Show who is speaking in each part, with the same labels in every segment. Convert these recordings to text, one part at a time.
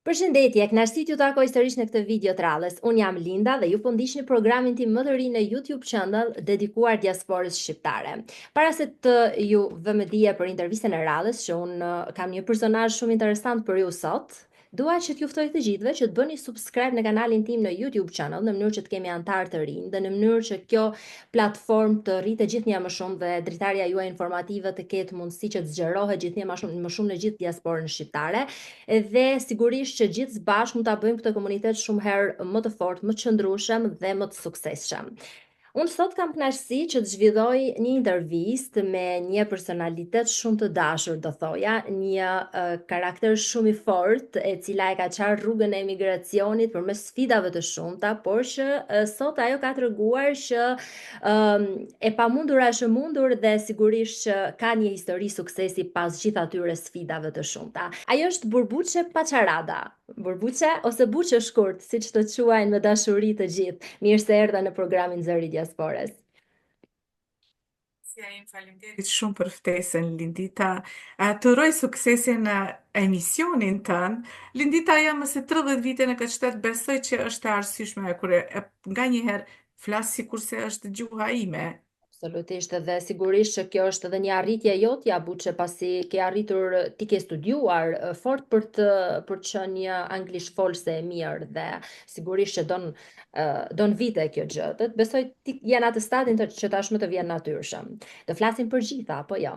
Speaker 1: Përshëndetje, kënaqësi t'ju takoj sërish në këtë video të radhës. Unë jam Linda dhe ju po ndiqni programin tim më të ri në YouTube channel dedikuar diasporës shqiptare. Para se të ju vëmë dije për intervistën e radhës, që unë kam një personazh shumë interesant për ju sot, dua që t'ju ftoj të gjithëve që të bëni subscribe në kanalin tim në YouTube channel në mënyrë që të kemi antar të rinj dhe në mënyrë që kjo platformë të rritë gjithnjë më shumë dhe dritarja juaj informative të ketë mundësi që të zgjerohet gjithnjë më shumë në gjithë diasporën shqiptare. Dhe sigurisht që gjithë bashkë mund ta bëjmë këtë komunitet shumë herë më të fortë, më të qëndrueshëm dhe më të suksesshëm. Unë sot kam kënaqësi që të zhvilloj një intervistë me një personalitet shumë të dashur, do thoja, një karakter shumë i fortë, e cila e ka qarë rrugën e emigracionit përmes sfidave të shumta, por që sot ajo ka treguar që e pamundura është e mundur dhe sigurisht që ka një histori suksesi pas gjithë atyre sfidave të shumta. Ajo është Burbuçe Paçarada. Burbuçe ose Buçe shkurt, siç të quajnë me dashuri të gjithë. Mirë se erdha në programin Zëri i Diasporës.
Speaker 2: Ja, im faleminderit shumë për ftesën, Lindita. Të uroj suksesin në emisionin tënë. Lindita, jam mëse 30 vite në këtë qytet, besoj që është e arsyeshme kur nga njëherë flas sikur se është gjuha ime.
Speaker 1: Absolutisht dhe sigurisht që kjo është edhe një arritje jotja, Buçe, pasi ke arritur, ti ke studiuar fort për të qenë një anglisht folse e mirë dhe sigurisht që don vite kjo gjë. Besoj ti je në atë stadin që tashmë të vjen natyrshëm. Të flasim për gjitha, apo jo.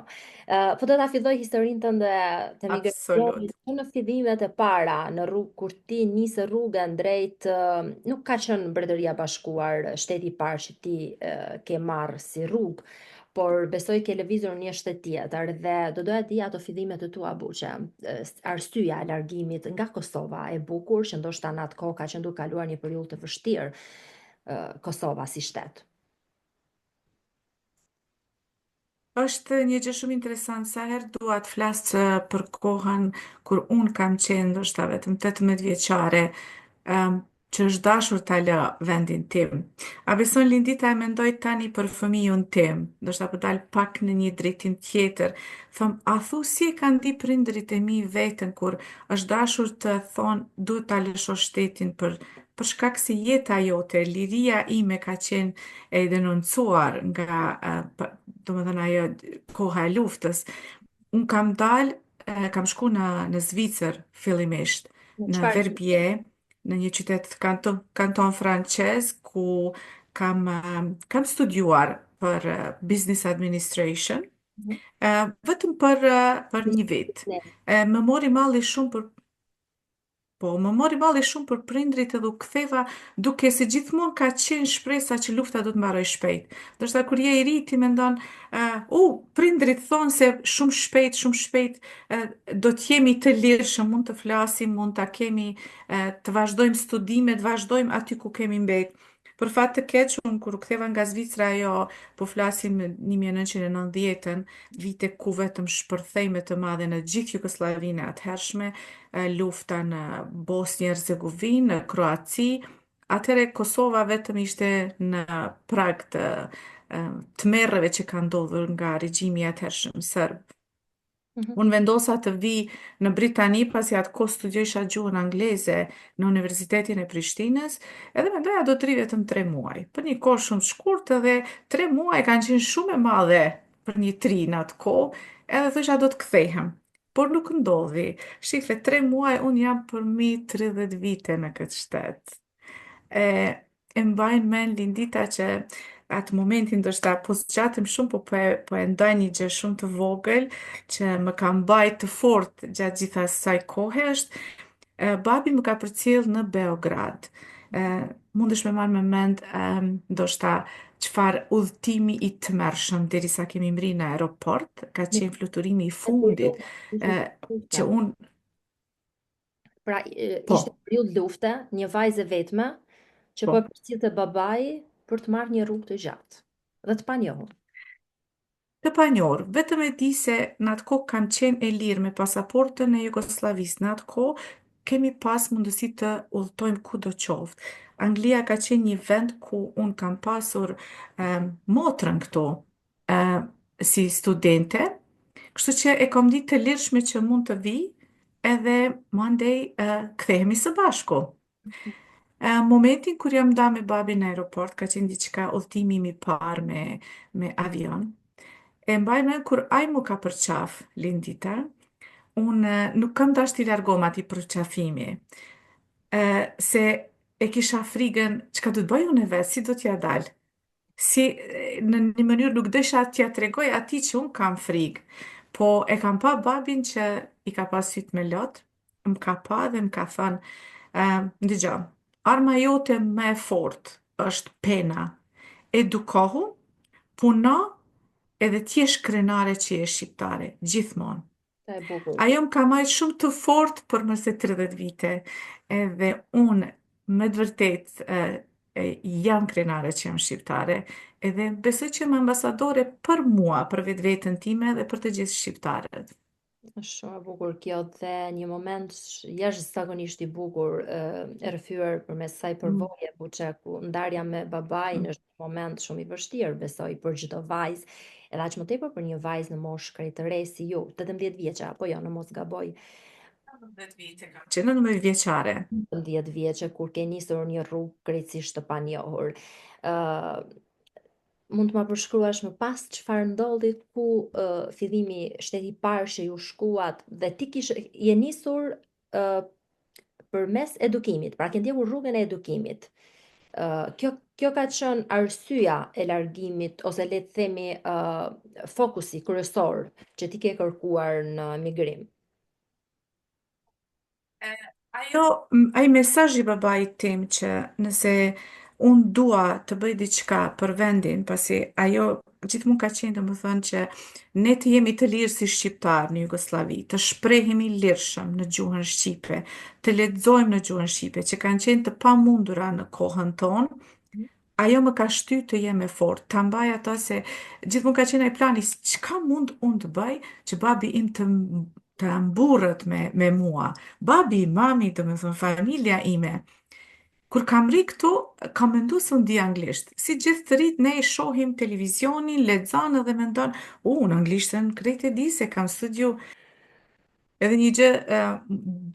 Speaker 1: Po do ta filloj historinë tënde të
Speaker 2: Absolut.
Speaker 1: migracionit në fillimet e para, në rrugë kur ti nisë rrugën drejt, nuk ka qenë Mbretëria e Bashkuar shteti i parë që ti ke marrë si rrugë, por besoj ke lëvizur një shtet tjetër dhe do doja të di ato fillimet të tua, Buçe, arsyeja e largimit nga Kosova e bukur, që ndoshta në atë kohë ka qenë duke kaluar një periudhë të vështirë, Kosova si shtet.
Speaker 2: Është një gjë shumë interesant. Sa herë dua të flas për kohën kur unë kam qenë ndoshta vetëm 18 vjeçare, që është dashur ta lë vendin tim. A beson, Lindita, e mendoj tani për fëmijën tim, ndoshta po dal pak në një drejtim tjetër. Thëm, a thu si e kanë di prindërit e mi veten kur është dashur të thonë duhet ta lëshosh shtetin për shkak se jeta jote, liria ime ka qenë e denoncuar nga domethënë ajo koha e luftës. Unë kam dalë, kam shku në Zvicër fillimisht,
Speaker 1: Në
Speaker 2: në
Speaker 1: çfarë gjë?
Speaker 2: Verbier, në një qytet kanton francez, ku kam studiuar për business administration, vetëm për një vit. Më mori malli shumë për Po, më mori balli shumë për prindrit edhe u ktheva duke se gjithmonë ka qenë shpresa që lufta do të mbaroj shpejt. Do shta kur je i ri ti mendon, prindrit thonë se shumë shpejt do të jemi të lirshëm, mund të flasim, mund të kemi, të vazhdojmë studime, të vazhdojmë aty ku kemi mbet. Për fat të keq, unë kur u ktheva nga Zvicra, jo, po flasim në 1990-ën, vite ku vetëm shpërthejme të madhe në gjithë Jugosllavinë e atëhershme, lufta në Bosnjë Hercegovinë, në Kroaci. Atëre Kosova vetëm ishte në prag të merreve që ka ndodhur nga regjimi i atëhershëm serb.
Speaker 1: Mhm.
Speaker 2: Unë vendosa të vi në Britani pasi atë kohë studiojsha gjuhën angleze në Universitetin e Prishtinës, edhe mendoja do të ri vetëm 3 muaj. Për një kohë shumë të shkurtë dhe 3 muaj kanë qenë shumë e madhe për një tri në atë kohë, edhe thosha do të kthehem. Por nuk ndodhi. Shifre, 3 muaj unë jam përmi 30 vite në këtë shtet. E, e mbajnë men Lindita që atë momentin do shta po zgjatem shumë, po e ndaj një gjë shumë të vogël që më ka mbajtë të fort gjatë gjitha saj kohe është, babi më ka përcjell në Beograd. E, Mundesh me marrë me mend, ndoshta çfarë udhëtimi i tmerrshëm derisa kemi mri në aeroport, ka
Speaker 1: Në
Speaker 2: qenë fluturimi i
Speaker 1: këtë
Speaker 2: fundit,
Speaker 1: periudhë
Speaker 2: e,
Speaker 1: ishte lufta.
Speaker 2: që unë,
Speaker 1: Pra,
Speaker 2: po,
Speaker 1: ishte periudhë lufte, një vajzë e vetme që po e
Speaker 2: po.
Speaker 1: përcjellte babai për të marrë një rrugë të gjatë dhe të panjohur.
Speaker 2: Të panjohur, vetëm e di se në atë kohë kam qenë e lirë me pasaportën e Jugosllavisë. Në atë kohë kemi pas mundësi të udhëtojmë kudo qoftë. Anglia ka qenë një vend ku unë kam pasur motrën këtu si studente, kështu që e kam ditë të lirshme që mund të vi edhe mandej kthehemi së bashku. Momentin kur jam nda me babin në aeroport, ka qenë diçka udhtimi im i parë me avion. E mbaj me kur ai mu ka përqaf Lindita, unë nuk kam dash t'i largom ati përqafimi, se e kisha frigën çka do të bëj unë vetë, si do t'ja dal. Si në një mënyrë nuk desha t'ja tregoj atij që unë kam frikë, po e kam pa babin që i ka pas syt me lot, më ka pa dhe më ka thënë, ndëgjo, arma jote më e fortë është pena. Edukohu, puno edhe t'jesh krenare që je shqiptare, gjithmonë.
Speaker 1: Sa e bukur.
Speaker 2: Ajo më ka majtë shumë të fort për mëse 30 vite, edhe unë me të vërtet jam krenare që jam shqiptare, edhe besoj që jam ambasadore për mua, për vetë vetën time dhe për të gjithë shqiptarët.
Speaker 1: Është shumë e bukur kjo dhe një moment jashtëzakonisht i bukur e rrëfyer përmes kësaj
Speaker 2: Mm.
Speaker 1: përvoje buçe ku ndarja me babain është një moment shumë i vështirë, besoj për çdo vajzë, edhe aq më tepër për një vajzë në moshë krejtëre si ju, 18 vjeçe apo jo, në mos gaboj,
Speaker 2: 19 vite kam qenë 19 vjeçare.
Speaker 1: 10 vjeçe kur ke nisur një rrugë krejtësisht të panjohur. ë Mund të ma përshkruash më pas çfarë ndodhi ku fillimi shteti i parë që ju shkuat dhe ti je nisur përmes edukimit, pra ke ndjekur rrugën e edukimit. Kjo ka qenë arsyeja e largimit ose le të themi fokusi kryesor që ti ke kërkuar në migrim.
Speaker 2: Ai mesazh i babait tim që nëse unë dua të bëj diçka për vendin, pasi ajo gjithmonë ka qenë domethënë që ne të jemi të lirë si shqiptar në Jugosllavi, të shprehemi lirshëm në gjuhën shqipe, të lexojmë në gjuhën shqipe, që kanë qenë të pamundura në kohën tonë, ajo më ka shtyr të jem e fortë, ta mbaj ato se gjithmonë ka qenë ai plani, çka mund unë të bëj që babi im të mburret me mua. Babi, mami, të me thënë, familja ime. Kur kam ri këtu, kam mendu se unë di anglisht. Si gjithë të rritë, ne i shohim televizionin, lexon edhe mendon, në anglishtën krejt e di se kam studiu. Edhe një gjë,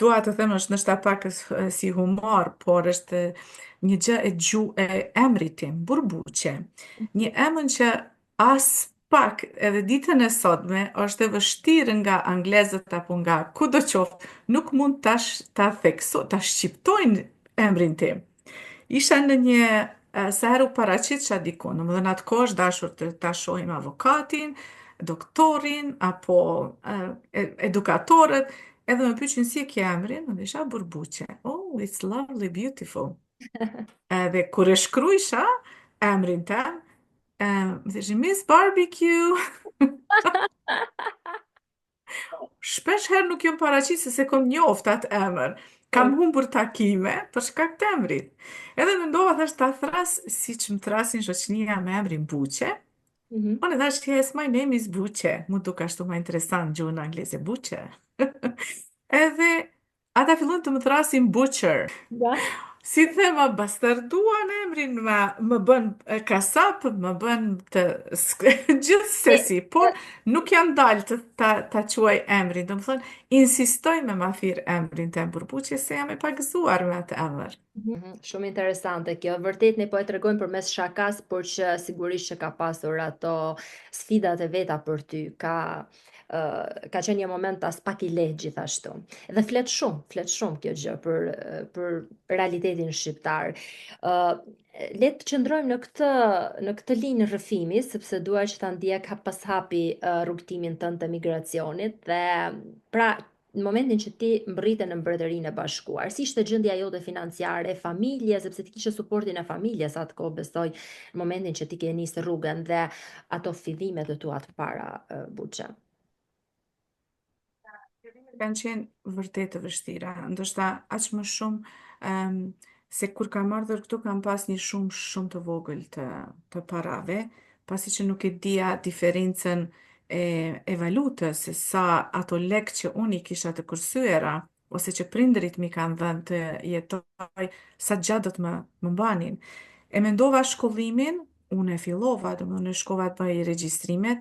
Speaker 2: dua të them është nështë pak si humor, por është një gjë e emrit tim, Burbuqe. Një emën që as pak edhe ditën e sotme është e vështirë nga anglezët apo nga kudo qoftë, nuk mund ta shqiptojnë emrin tim. Isha në një sa herë u paraqitësha diku, në më dhe në atë kohë është dashur të ta shohim avokatin, doktorin, apo edukatorët, edhe më pyqin si e ke emrin, dhe isha Burbuqe. Oh, it's lovely, beautiful. Edhe kur e shkruajsha emrin tem, më thëshin Miss Barbecue. Shpesh herë nuk jam paraqitur se kom njoft atë emër. Kam humbur takime për shkak të emrit. Edhe mendova thash ta thras siç më thrasin shoqënia me emrin Buqe.
Speaker 1: Mhm.
Speaker 2: Unë thash yes, my name is Buqe. Mu duk ashtu më interesant gjuhën angleze Buqe. Edhe ata fillon të më thrasin Butcher.
Speaker 1: Ja.
Speaker 2: Si thema, bastarduan emrin, më bën kasap, më bën gjithë sesi, por nuk janë dalë ta quaj emrin. Do më thonë, insistoj me ma thirë emrin të Burbuqe se jam e pagëzuar me atë emër.
Speaker 1: Shumë interesante kjo. Vërtet ne po e tregojmë përmes shakas, por që sigurisht që ka pasur ato sfidat e veta për ty. Ka qenë një moment as pak i lehtë gjithashtu. Dhe flet shumë kjo gjë për realitetin shqiptar. Le të qëndrojmë në këtë linjë rrëfimi, sepse dua që ta ndjek hap pas hapi rrugtimin tënd të migracionit dhe pra në momentin që ti mbrite në Mbretërinë e Bashkuar, si ishte gjendja jote financiare, familje, sepse ti kishe suportin e familjes atë kohë besoj, në momentin që ti ke nisë rrugën dhe ato fillimet e tua të para, Buçe.
Speaker 2: Kanë qenë vërtet të vështira, ndoshta aq më shumë se kur kam ardhur këtu kam pas një shumë shumë të vogël të parave, pasi që nuk e dija diferencën e valutës, se sa ato lek që unë i kisha të kursyera, ose që prindërit mi kanë dhënë të jetoj, sa gjatë do të më mbanin. E mendova shkollimin, unë e fillova, do më në shkova të bëj regjistrimet,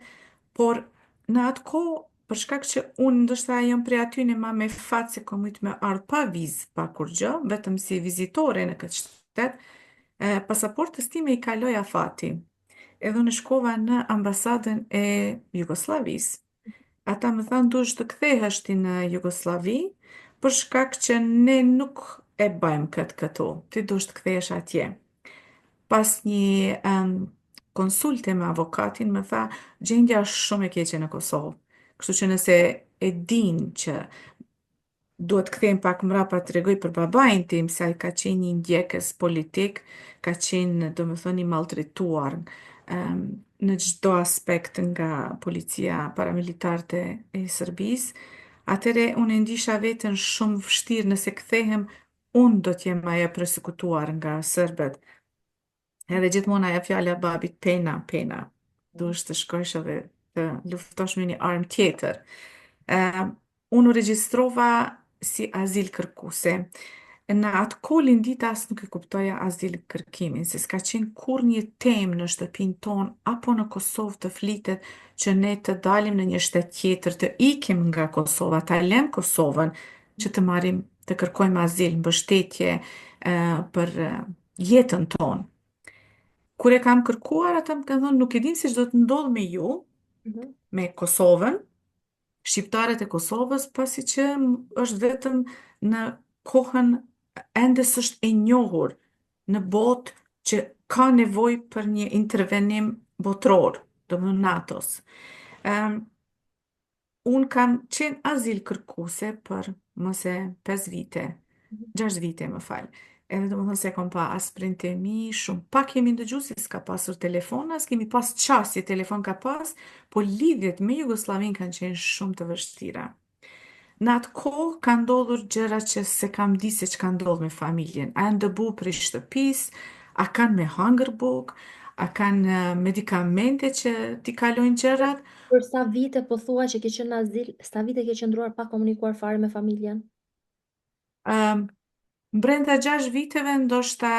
Speaker 2: por në atë kohë për shkak që unë ndoshta jam prej aty në ma me fat se kom mujt me ardh pa vizë, pa kur gjë, vetëm si vizitore në këtë shtetë, pasaportës time i kaloj afati. Edhe unë shkova në ambasadën e Jugosllavisë. Ata më thanë duhesh të kthehesh ti në Jugosllavi, për shkak që ne nuk e bëjmë këtë këtu. Ti duhesh të kthehesh atje. Pas një konsulte me avokatin më tha, gjendja është shumë e keqe në Kosovë. Kështu që nëse e din që duhet kthejmë pak mrapa të regoj për babain tim, se ai ka qenë një ndjekës politik, ka qenë, do më thoni, maltretuar në çdo aspekt nga policia paramilitare e Serbisë. Atëre unë e ndisha veten shumë vështirë nëse kthehem, unë do t'jem ajo përsekutuar nga serbët. Edhe gjithmonë ajo fjala e babit, pena, pena. Duhesh të shkosh edhe të luftosh me një armë tjetër. Uh, unë u regjistrova si azil kërkuese. Në atë kohë Lindita as nuk e kuptoja azil kërkimin, se s'ka qenë kur një temë në shtëpinë tonë apo në Kosovë të flitet që ne të dalim në një shtet tjetër, të ikim nga Kosova, ta lëm Kosovën, që të marrim, të kërkojmë azil, mbështetje për jetën tonë. Kur e kam kërkuar, ata më kanë thonë, nuk e din si ç'do të ndodh me ju,
Speaker 1: Mhm.
Speaker 2: me Kosovën, shqiptarët e Kosovës, pasi që është vetëm në kohën ende s'është e njohur në botë që ka nevojë për një intervenim botror, do më thënë NATO-s. Em, unë kam qenë azil kërkuese për mëse 5 vite, 6 vite më falë. Edhe do më thënë se kom pa as printemi, shumë pak kemi ndëgju si s'ka pasur telefon, as kemi pas qasje telefon ka pas, po lidhjet me Jugoslavin kanë qenë shumë të vështira. Në atë kohë ka ndodhur gjëra që se kam di se që ka ndodhur me familjen. A janë dëbu për shtëpis, a kanë me hunger book, a kanë medikamente që t'i kalojnë gjërat.
Speaker 1: Për sa vite po thua që ke qenë në azil, sa vite ke qëndruar pa komunikuar fare me familjen?
Speaker 2: Um, brenda 6 viteve, ndoshta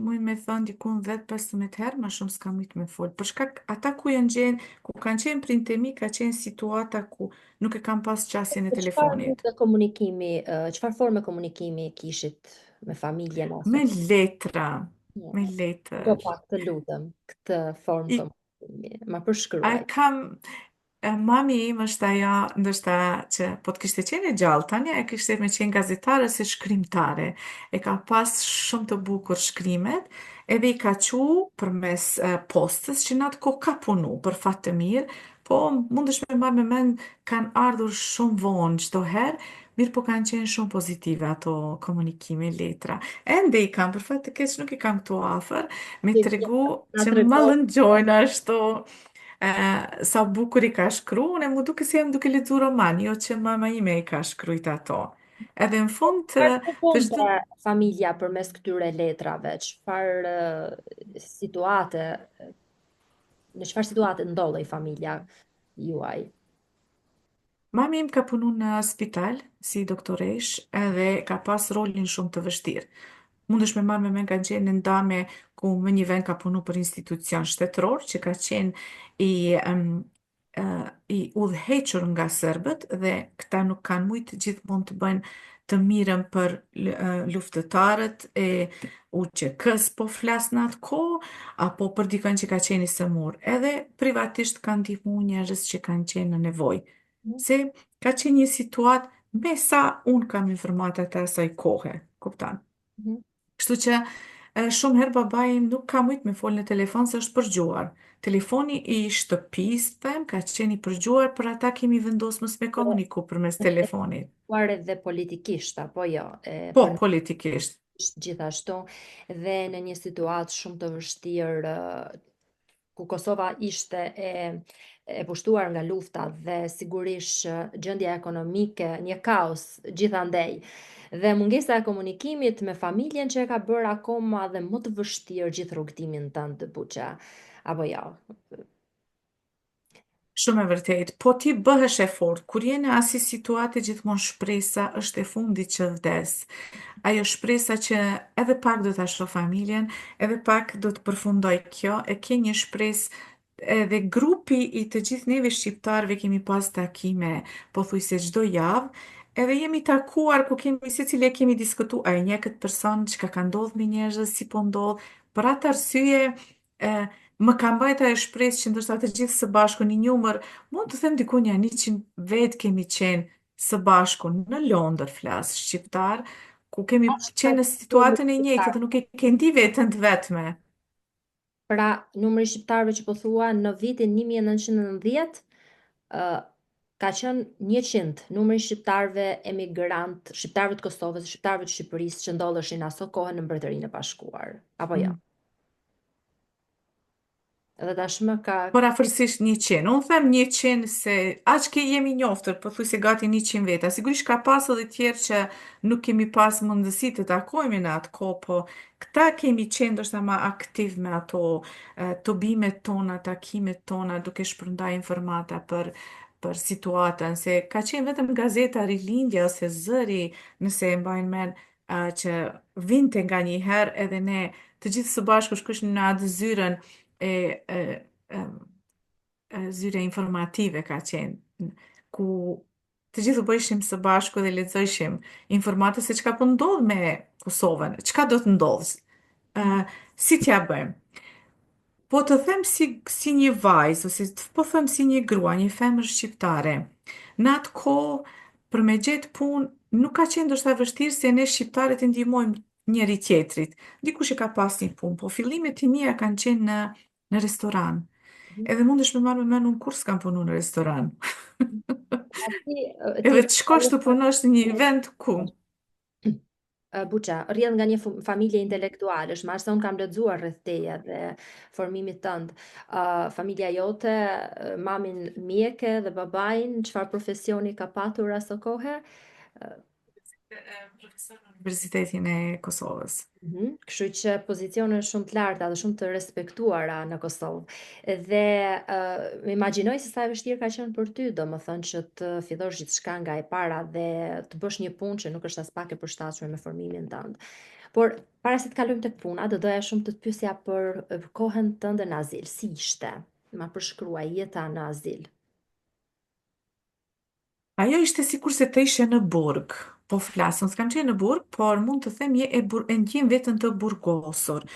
Speaker 2: muj me thonë dikun 10-15 herë, ma shumë s'kam mujt me folë. Për shkak ata ku janë gjenë, ku kanë qenë printemi, ka qenë situata ku nuk e kam pas qasjen e
Speaker 1: Çfarë
Speaker 2: telefonit.
Speaker 1: lloj komunikimi, çfarë forme komunikimi kishit me familjen ose?
Speaker 2: Me letra, me
Speaker 1: Po
Speaker 2: letër.
Speaker 1: pak të lutem, këtë formë
Speaker 2: I
Speaker 1: komunikimi, ma
Speaker 2: A
Speaker 1: përshkruaj.
Speaker 2: kam, mami im është ajo, ndoshta që po të kishte qenë e gjallë tani, e kishte me qenë gazetare si shkrimtare. E ka pas shumë të bukur shkrimet, edhe i ka qu përmes postës që në atë kohë ka punu për fat të mirë, po mundesh me marrë me mend kanë ardhur shumë vonë çdo herë, mirë po kanë qenë shumë pozitive ato komunikime, letra. Ende i kam, për fat të keq nuk i kam këtu afër, me
Speaker 1: Ti
Speaker 2: tregu
Speaker 1: na
Speaker 2: që më
Speaker 1: tregon.
Speaker 2: lëngjojnë ashtu. Sa bukur i ka shkru, unë mu duke si jam duke lexu roman, jo që mama ime i ka shkrujt ato. Edhe në fund
Speaker 1: Çfarë
Speaker 2: të
Speaker 1: tregonte
Speaker 2: çdo
Speaker 1: familja përmes këtyre letrave? Çfarë situate, në çfarë situate ndodhej familja juaj?
Speaker 2: mami im ka punu në spital si doktoresh edhe ka pas rolin shumë të vështirë. Mundesh me marrë me men ka qenë në ndame ku më një vend ka punu për institucion shtetëror që ka qenë i, i udhëhequr nga serbët dhe këta nuk kanë mujtë gjithmonë të bëjnë të mirën për luftëtarët e UÇK-s po flas në atë kohë, apo për dikën që ka qenë i sëmur. Edhe privatisht kanë ndihmu njerëz që kanë qenë në nevojë. Se ka qenë një situatë me sa unë kam informatat e asaj kohe, kupton?
Speaker 1: Mhm.
Speaker 2: Kështu që shumë herë babai im nuk ka mujt me folë në telefon se është përgjuar. Telefoni i shtëpisë, them, ka qenë i përgjuar, për ata kemi vendosur mos me
Speaker 1: Po,
Speaker 2: komuniku përmes telefonit.
Speaker 1: kuar edhe politikisht, apo jo,
Speaker 2: Po,
Speaker 1: për
Speaker 2: politikisht.
Speaker 1: gjithashtu, dhe në një situatë shumë të vështirë, ku Kosova ishte e pushtuar nga lufta dhe sigurisht gjendja ekonomike, një kaos gjithandej. Dhe mungesa e komunikimit me familjen që e ka bërë akoma dhe më të vështirë gjithë rrugtimin tënd të buqa. Apo jo?
Speaker 2: Shumë e vërtet, po ti bëhesh efort, kur je në asnjë situatë gjithmonë shpresa është e fundit që vdes. Ajo shpresa që edhe pak do ta shoh familjen, edhe pak do të përfundoj kjo, e ke një shpresë edhe grupi i të gjithë neve shqiptarëve kemi pas takime pothuajse çdo javë, edhe jemi takuar ku kemi secili e kemi diskutuar, a e njeh këtë person, çka ka ndodhur me njerëz, si po ndodh. Për atë arsye, e, më ka mbajtur ajo shpresë që ndoshta të gjithë së bashku një numër, mund të them diku një 100 vetë kemi qenë së bashku në Londër flas shqiptar, ku kemi
Speaker 1: Ka
Speaker 2: qenë në
Speaker 1: numri
Speaker 2: situatën e njëjtë
Speaker 1: shqiptar.
Speaker 2: dhe nuk e ke ndi veten të vetme.
Speaker 1: Pra, numri shqiptarëve që po thua në vitin 1990, ë, ka qenë 100, numri shqiptarëve emigrant, shqiptarëve të Kosovës, shqiptarëve të Shqipërisë që ndodheshin aso kohë në Mbretërinë e Bashkuar, apo jo? Edhe tashmë ka
Speaker 2: Por afërsisht 100. Unë them 100 se aq ke jemi njoftër, pothuajse gati 100 veta. Sigurisht ka pas edhe tjerë që nuk kemi pas mundësi të takojmë në atë kohë, po këta kemi qenë ndoshta më aktiv me ato tubimet tona, takimet tona, duke shpërndar informata për situatën, se ka qenë vetëm gazeta Rilindja ose Zëri, nëse e mbajnë mend, që vinte nga një herë edhe ne të gjithë së bashku shkoshim në atë zyrën e, zyre informative ka qenë, ku të gjithë u bëjshim së bashku dhe lexojshim informata se çka po ndodh me Kosovën, çka do të ndodhë, si t'ja bëjmë. Po të them si një vajzë, ose po them si një grua, një femër shqiptare, në atë kohë, për me gjetë punë, nuk ka qenë ndoshta vështirë se ne shqiptarët i ndihmojmë njëri tjetrit. Dikush e ka pas një punë, po fillimet e mia kanë qenë në restoran. Edhe mundesh me marrë me menu unë kur s'kam punu në restoran.
Speaker 1: ti
Speaker 2: Edhe të shkosh të punosh në një vend ku.
Speaker 1: Buça, rrjedh nga një familje intelektuale, është marrë se unë kam lexuar rreth teje dhe formimit tënd. Familja jote, mamin mjeke dhe babain, çfarë profesioni ka patur aso kohë?
Speaker 2: Profesor në Universitetin e Kosovës.
Speaker 1: Kështu që pozicione shumë të larta dhe shumë të respektuara në Kosovë. Dhe më imagjinoj se sa e vështirë ka qenë për ty, domethënë që të fillosh gjithçka nga e para dhe të bësh një punë që nuk është as pak e përshtatshme me formimin tënd. Por para se të kalojmë tek puna, do doja shumë të të pyesja për kohën tënde në azil. Si ishte? Ma përshkruaj jeta në azil.
Speaker 2: Ajo ishte sikur se të ishe në burg. Po flasën, s'kam qenë në burg, por mund të them e ndjem veten të burgosur.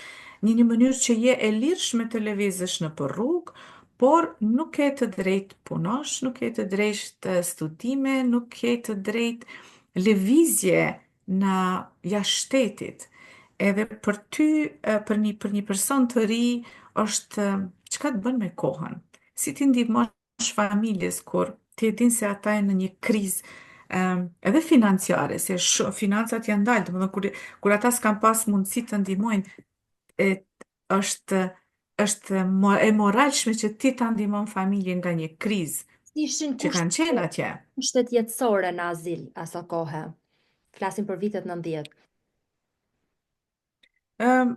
Speaker 2: Një mënyrë që je e lirshme të lëvizësh në për rrugë, por nuk ke të drejtë punosh, nuk ke të drejtë studime, nuk ke të drejtë lëvizje në jashtë shtetit. Edhe për ty, për një person të ri, është çka të bën me kohën. Si ti ndihmosh familjes kur ti e din se ata janë në një krizë edhe financiare, se financat janë ndalë, domethënë kur ata s'kan pas mundësi të ndihmojnë, e, është e moralshme që ti ta ndihmon familjen nga një krizë
Speaker 1: Si ishin
Speaker 2: që kanë qenë atje.
Speaker 1: kushtet jetësore në azil aso kohë? Flasim për vitet 90.
Speaker 2: Ëm,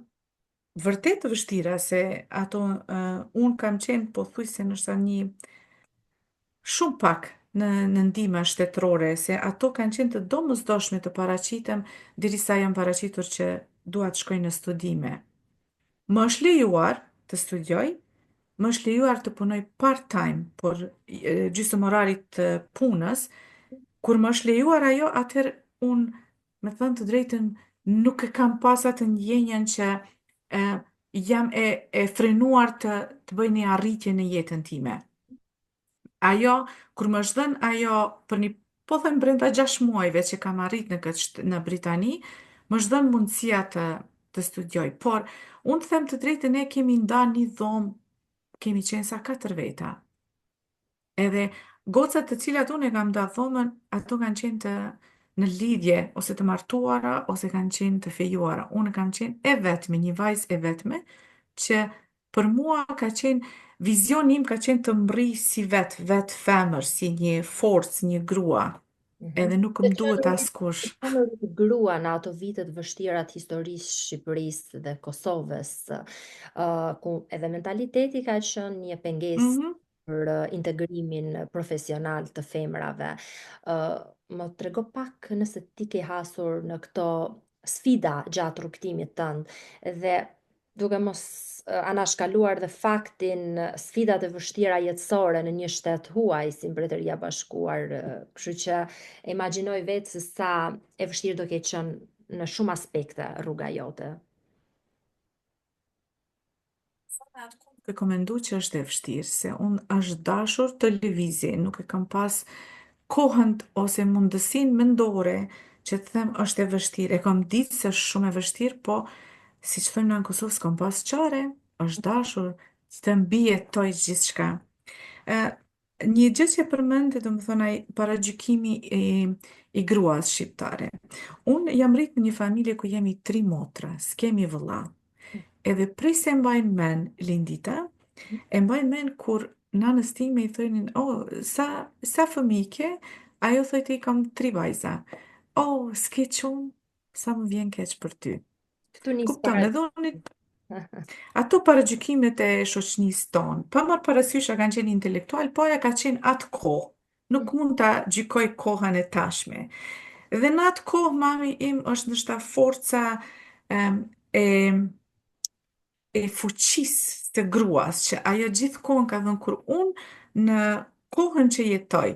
Speaker 2: Vërtet të vështira se ato unë kam qenë pothuajse nështë një shumë pak në ndihma shtetërore, se ato kanë qenë të domosdoshme të paraqitem derisa jam paraqitur që dua të shkoj në studime. Më është lejuar të studioj, më është lejuar të punoj part-time, por gjysmë orarit të punës, kur më është lejuar ajo, atëherë unë, me thënë të drejtën, nuk e kam pas atë ndjenjen që e, jam e frenuar të bëj një arritje në jetën time. Ajo, kur më është dhënë ajo për një, po them brenda 6 muajve që kam arrit në Britani, më është dhënë mundësia të studioj. Por, unë të them të drejtë, ne kemi ndarë një dhomë, kemi qenë sa 4 veta. Edhe gocat të cilat unë e kam ndarë dhomën, ato kanë qenë në lidhje, ose të martuara, ose kanë qenë të fejuara. Unë kam qenë e vetme, një vajzë e vetme, që për mua ka qenë, vizioni im ka qenë të mri si vetë femër, si një forcë, një grua, edhe nuk më duhet askush.
Speaker 1: Që në rritë grua në ato vitet vështira të historisë Shqipërisë dhe Kosovës, ku edhe mentaliteti ka qenë një pengesë
Speaker 2: Mhm.
Speaker 1: për integrimin profesional të femrave. Më trego pak nëse ti ke hasur në këto sfida gjatë rrugtimit tënd dhe duke mos anashkaluar dhe faktin sfidat e vështira jetësore në një shtet huaj si Mbretëria e Bashkuar, kështu që e imagjinoj vetë se sa e vështirë do ketë qenë në shumë aspekte rruga jote.
Speaker 2: Atë kohë e kam mendu që është e vështirë, se unë është dashur televizje, nuk e kam pas kohën ose mundësinë mendore që të them është e vështirë. E kam ditë se është shumë e vështirë, po si që thëmë në Kosovë s'kam pas qare, është dashur që të mbijetoj gjithçka. E, një gjë që përmendë, do më thënë, ai paragjykimi i gruas shqiptare. Unë jam rritë në një familje ku jemi 3 motra, s'kemi vëlla. Edhe prej se mbajnë men lindita, e mbajnë men kur nanës time i thënin, sa fëmijë ke? Ajo thojtë i kam 3 vajza. S'ke qunë, sa më vjen keq për ty.
Speaker 1: Këtu nis
Speaker 2: Kupton, edhe unë ato paragjykimet e shoqënisë tonë, pa marrë parasysh a kanë qenë intelektual, po aja ka qenë atë kohë. Nuk mund ta gjykoj kohën e tashme. Dhe në atë kohë, mami im është ndoshta forca em, e fuqisë të gruas, që ajo gjithkohën ka dhënë kur unë në kohën që jetoj,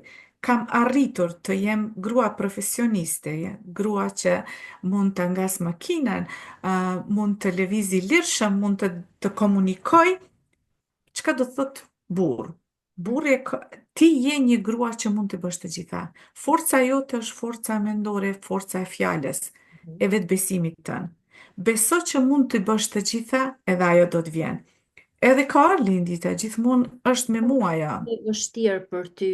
Speaker 2: kam arritur të jem grua profesioniste, grua që mund të ngas makinën, mund të lëvizi lirshëm, mund të komunikoj, çka do thot burr? Burri ti je një grua që mund të bësh të gjitha. Forca jote është forca mendore, forca e fjalës, e vetbesimit tënë. Beso që mund të bësh të gjitha, edhe ajo do të vjen. Edhe ka ardhur lindita, gjithmonë është me mua ajo.
Speaker 1: E vështirë për ty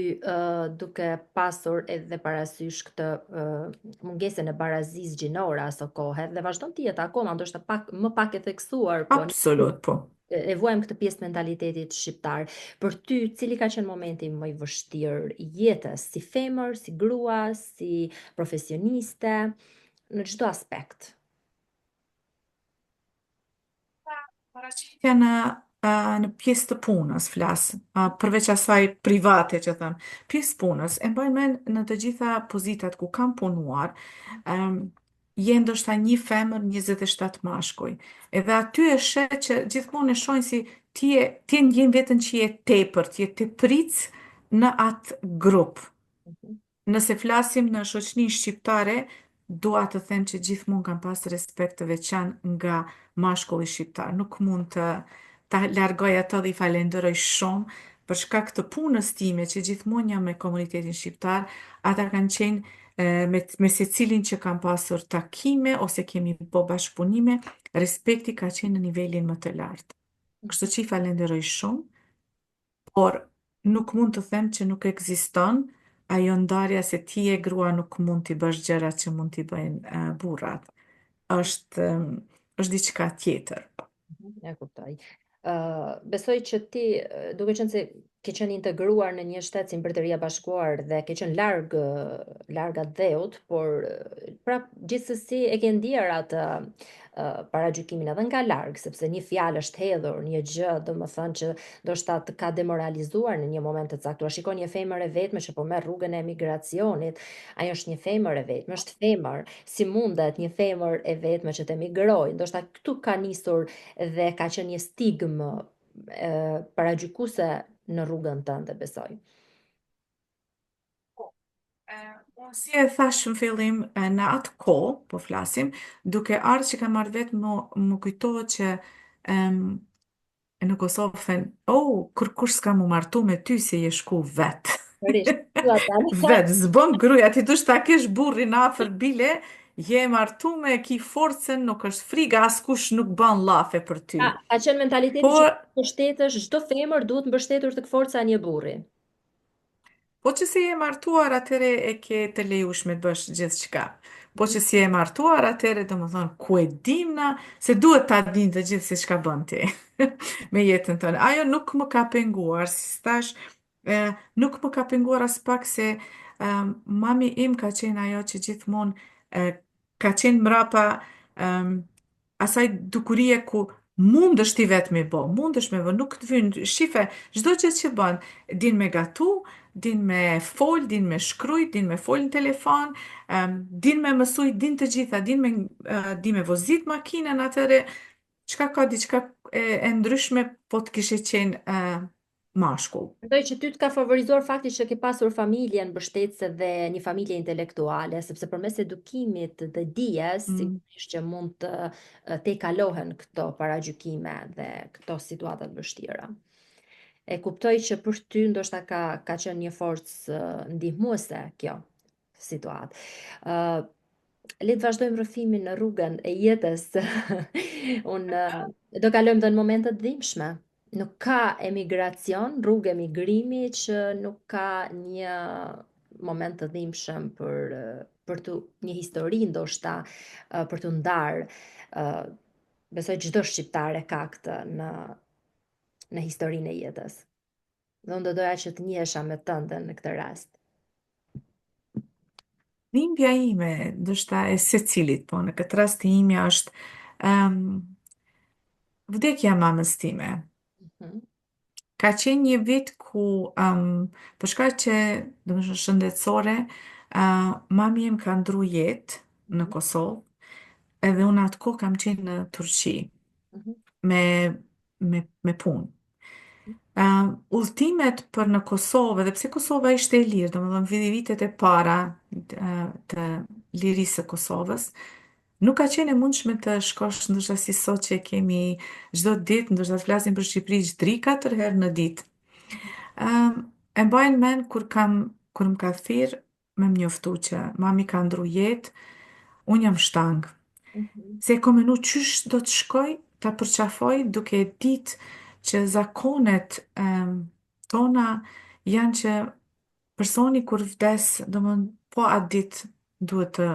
Speaker 1: duke pasur edhe parasysh këtë mungesën e barazisë gjinore aso kohë dhe vazhdon të jetë akoma, ndoshta më pak e theksuar, po
Speaker 2: Absolut, po.
Speaker 1: e vuajmë këtë pjesë mentalitetit shqiptar. Për ty, cili ka qenë momenti më i vështirë i jetës, si femër, si grua, si profesioniste, në çdo aspekt?
Speaker 2: Paraqitja në pjesë të punës, flas, përveç asaj private që them, pjesë punës, e mbaj mend në të gjitha pozitat ku kam punuar, je ndoshta një femër, 27 mashkuj. Edhe aty e sheh që gjithmonë e shohin si ti ndjen veten që je tepër, ti je tepric në atë grup. Nëse flasim në shoqëninë shqiptare, dua të them që gjithmonë kam pas respekt të veçantë nga mashkulli shqiptar. Nuk mund të ta largoj ato dhe i falenderoj shumë për shkak të punës time që gjithmonë jam me komunitetin shqiptar. Ata kanë qenë me secilin që kam pasur takime ose kemi bo bashkëpunime, respekti ka qenë në nivelin më të lartë. Kështu që i falenderoj shumë, por nuk mund të them që nuk ekziston ajo ndarja se ti e grua nuk mund t'i bësh gjërat që mund t'i bëjnë burrat. Është diçka tjetër.
Speaker 1: E kuptoj. Besoj që ti, duke qenë se ke qenë integruar në një shtet si Mbretëria e Bashkuar dhe ke qenë larg atë dheut, por prap gjithsesi e ke ndier atë paragjykimin edhe nga larg, sepse një fjalë është hedhur, një gjë, domethënë që ndoshta të ka demoralizuar në një moment të caktuar. Shikon një femër e vetme që po merr rrugën e emigracionit, ajo është një femër e vetme, është femër, si mundet një femër e vetme që të emigrojë? Ndoshta këtu ka nisur dhe ka qenë një stigmë paragjykuese në rrugën tënde, besoj.
Speaker 2: Unë si e thash në fillim, në atë kohë, po flasim, duke ardhur që kam marrë vetë më kujtohet që në Kosovë thënë, kur kush s'ka mu martu me ty se je shku vetë.
Speaker 1: Sërish,
Speaker 2: Vetë, zbën gruja, ti dush ta kesh burrin afër bile, je martu me ki forcën, nuk është friga, askush nuk bën llafe për ty.
Speaker 1: ka qenë mentaliteti
Speaker 2: Por,
Speaker 1: që mbështetësh, çdo femër duhet mbështetur tek forca e një burri.
Speaker 2: po që si je martuar, atëre e ke të lejushme të bësh gjithçka. Po që si je martuar, atëre do më thonë, ku e dimna, se duhet ta din të gjithë se çka bën ti me jetën tonë. Ajo nuk më ka penguar, si thash, nuk më ka penguar as pak se mami im ka qenë ajo që gjithmonë ka qenë mrapa asaj dukurie ku mundësh ti vetë me bo, mundësh me bë, nuk të vynë, shife, çdo gjë që bën, din me gatu, din me fol, din me shkruj, din me fol në telefon, din me mësuj, din të gjitha, din me vozit makinën atëre, Çka ka diçka e ndryshme po të kishe qenë mashkull.
Speaker 1: Mendoj që ty të ka favorizuar fakti që ke pasur familje mbështetëse dhe një familje intelektuale, sepse përmes edukimit dhe dijes,
Speaker 2: Mm.
Speaker 1: sigurisht që mund te kalohen këto paragjykime dhe këto situata të vështira. E kuptoj që për ty ndoshta ka qenë një forcë ndihmuese kjo situatë. Ë Le të vazhdojmë rrëfimin në rrugën e jetës. Unë do kalojmë dhe në momente të dhimbshme. Nuk ka emigracion, rrugë emigrimi që nuk ka një moment të dhimbshëm për të një histori ndoshta për të ndarë. Uh, Besoj çdo shqiptar e ka këtë në historinë e jetës. Dhe unë do doja që të njihesha me tëndën në këtë rast.
Speaker 2: Dhimbja ime, ndoshta e secilit, po në këtë rast e imja është um, vdekja e mamës time.
Speaker 1: Mhm,
Speaker 2: Ka qenë një vit ku, për shkak që, domethënë shëndetësore, mami im ka ndru jetë në
Speaker 1: mhm,
Speaker 2: Kosovë, edhe unë atë kohë kam qenë në Turqi
Speaker 1: mhm,
Speaker 2: me, me punë. Udhëtimet për në Kosovë, dhe pse Kosova ishte e lirë, domethënë vitet e para të lirisë së Kosovës, nuk ka qenë e mundshme të shkosh ndoshta si sot që kemi çdo ditë, ndoshta të flasim për Shqipëri 3-4 herë në ditë. E mbajnë mend kur më ka thirr me më njoftu që mami ka ndru jetë, unë jam shtang.
Speaker 1: mhm,
Speaker 2: Se e kom menu qysh do të shkoj ta përqafoj duke e ditë që zakonet tona janë që personi kur vdes, domthon po atë ditë duhet të